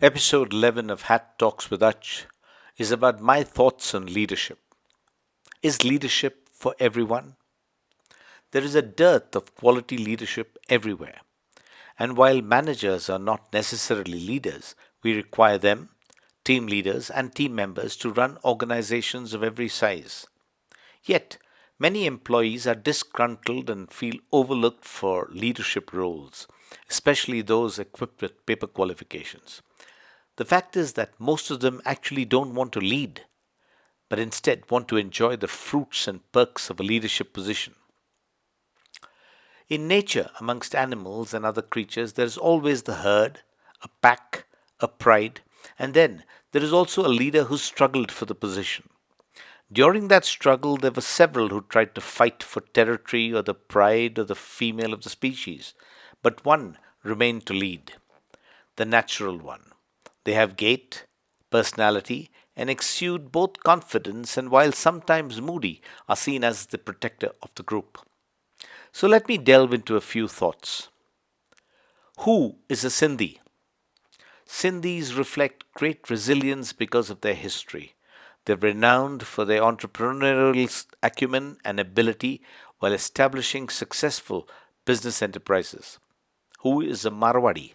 Episode 11 of Hat Talks with Ach is about my thoughts on leadership. Is leadership for everyone? There is a dearth of quality leadership everywhere. And while managers are not necessarily leaders, we require them, team leaders, and team members to run organizations of every size. Yet, many employees are disgruntled and feel overlooked for leadership roles, especially those equipped with paper qualifications. The fact is that most of them actually don't want to lead, but instead want to enjoy the fruits and perks of a leadership position. In nature, amongst animals and other creatures, there is always the herd, a pack, a pride, and then there is also a leader who struggled for the position. During that struggle, there were several who tried to fight for territory or the pride or the female of the species, but one remained to lead, the natural one. They have gait, personality, and exude both confidence and, while sometimes moody, are seen as the protector of the group. So let me delve into a few thoughts. Who is a Sindhi? Sindhis reflect great resilience because of their history. They're renowned for their entrepreneurial acumen and ability while establishing successful business enterprises. Who is a Marwadi?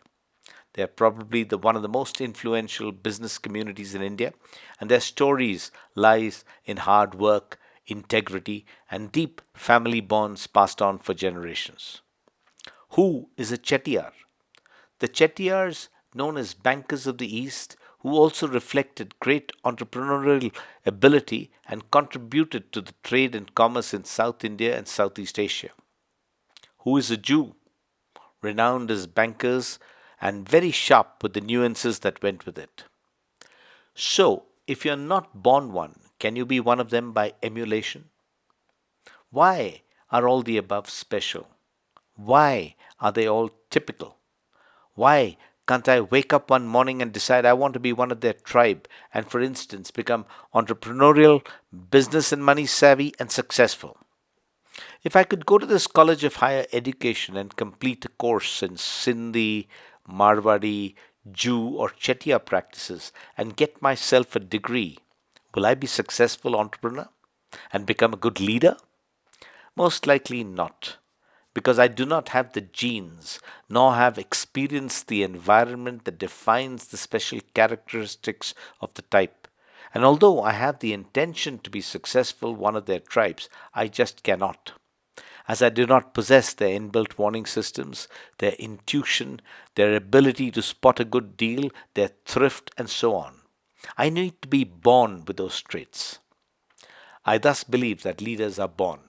They are probably one of the most influential business communities in India, and their stories lies in hard work, integrity, and deep family bonds passed on for generations. Who is a Chettiar? The Chettiars, known as bankers of the East, who also reflected great entrepreneurial ability and contributed to the trade and commerce in South India and Southeast Asia. Who is a Jew? Renowned as bankers and very sharp with the nuances that went with it. So, if you're not born one, can you be one of them by emulation? Why are all the above special? Why are they all typical? Why can't I wake up one morning and decide I want to be one of their tribe and, for instance, become entrepreneurial, business and money savvy, and successful? If I could go to this college of higher education and complete a course in Sindhi, Marwadi, Jew, or Chettiar practices and get myself a degree, will I be a successful entrepreneur and become a good leader? Most likely not, because I do not have the genes nor have experienced the environment that defines the special characteristics of the type. And although I have the intention to be successful one of their tribes, I just cannot, as I do not possess their inbuilt warning systems, their intuition, their ability to spot a good deal, their thrift, and so on. I need to be born with those traits. I thus believe that leaders are born.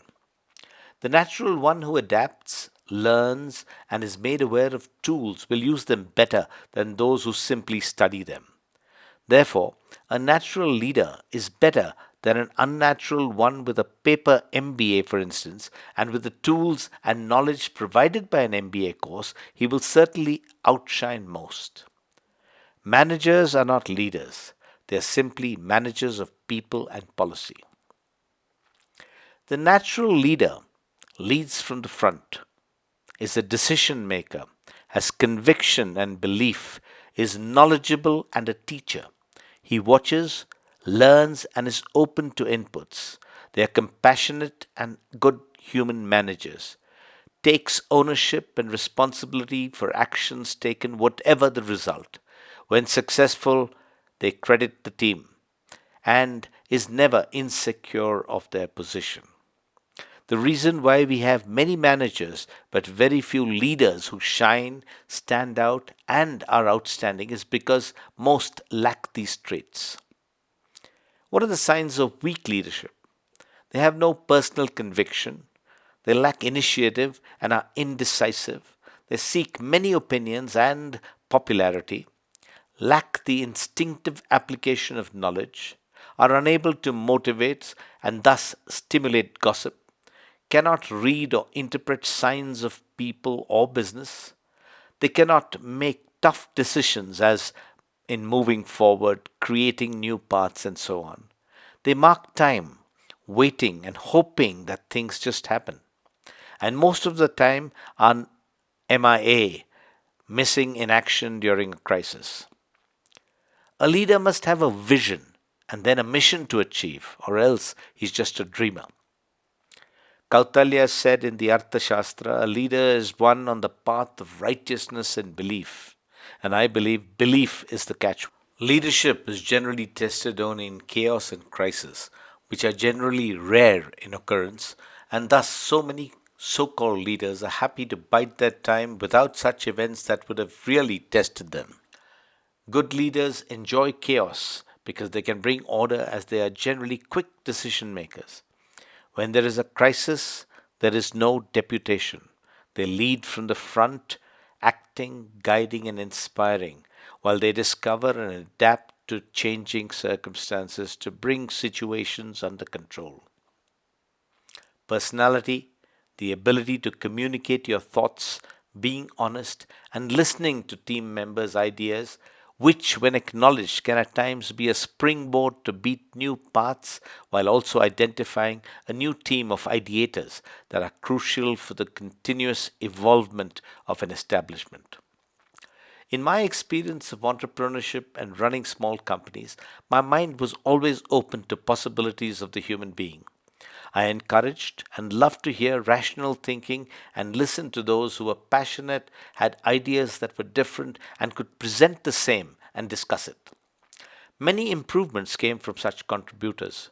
The natural one who adapts, learns, and is made aware of tools will use them better than those who simply study them. Therefore, a natural leader is better than an unnatural one with a paper MBA, for instance, and with the tools and knowledge provided by an MBA course, he will certainly outshine most. Managers are not leaders, they are simply managers of people and policy. The natural leader leads from the front, is a decision maker, has conviction and belief, is knowledgeable and a teacher. He watches, learns, and is open to inputs. They are compassionate and good human managers. Takes ownership and responsibility for actions taken, whatever the result. When successful, they credit the team and is never insecure of their position. The reason why we have many managers but very few leaders who shine, stand out, and are outstanding is because most lack these traits. What are the signs of weak leadership? They have no personal conviction, they lack initiative and are indecisive, they seek many opinions and popularity, lack the instinctive application of knowledge, are unable to motivate and thus stimulate gossip, cannot read or interpret signs of people or business. They cannot make tough decisions, as in moving forward, creating new paths, and so on. They mark time, waiting and hoping that things just happen. And most of the time are MIA, missing in action during a crisis. A leader must have a vision and then a mission to achieve, or else he's just a dreamer. Kautalya said in the Arthashastra, a leader is one on the path of righteousness and belief. And I believe belief is the catch. Leadership is generally tested only in chaos and crisis, which are generally rare in occurrence, and thus so many so called leaders are happy to bide their time without such events that would have really tested them. Good leaders enjoy chaos because they can bring order as they are generally quick decision makers. When there is a crisis, there is no deputation. They lead from the front, acting, guiding, and inspiring, while they discover and adapt to changing circumstances to bring situations under control. Personality, the ability to communicate your thoughts, being honest, and listening to team members' ideas, which, when acknowledged, can at times be a springboard to beat new paths while also identifying a new team of ideators that are crucial for the continuous evolvement of an establishment. In my experience of entrepreneurship and running small companies, my mind was always open to possibilities of the human being. I encouraged and loved to hear rational thinking and listen to those who were passionate, had ideas that were different, and could present the same and discuss it. Many improvements came from such contributors,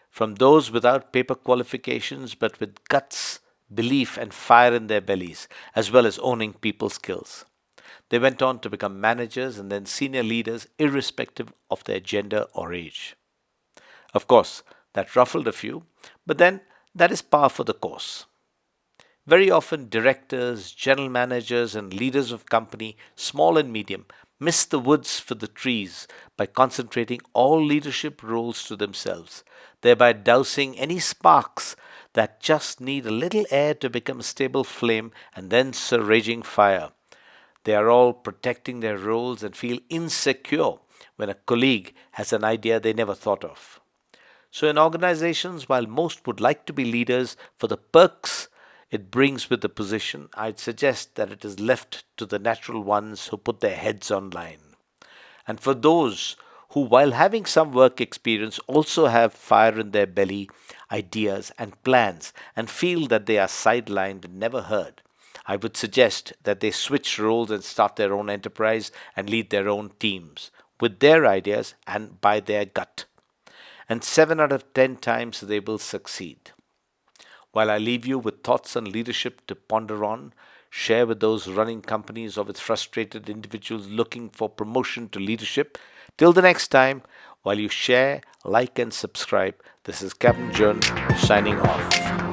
from those without paper qualifications but with guts, belief, and fire in their bellies, as well as owning people skills. They went on to become managers and then senior leaders, irrespective of their gender or age. Of course, that ruffled a few, but then that is par for the course. Very often, directors, general managers, and leaders of company, small and medium, miss the woods for the trees by concentrating all leadership roles to themselves, thereby dousing any sparks that just need a little air to become a stable flame and thence a raging fire. They are all protecting their roles and feel insecure when a colleague has an idea they never thought of. So, in organizations, while most would like to be leaders for the perks it brings with the position, I'd suggest that it is left to the natural ones who put their heads on line. And for those who, while having some work experience, also have fire in their belly, ideas, and plans, and feel that they are sidelined and never heard, I would suggest that they switch roles and start their own enterprise and lead their own teams with their ideas and by their gut. And 7 out of 10 times they will succeed. While I leave you with thoughts on leadership to ponder on, share with those running companies or with frustrated individuals looking for promotion to leadership. Till the next time, while you share, like, and subscribe, this is Captain John signing off.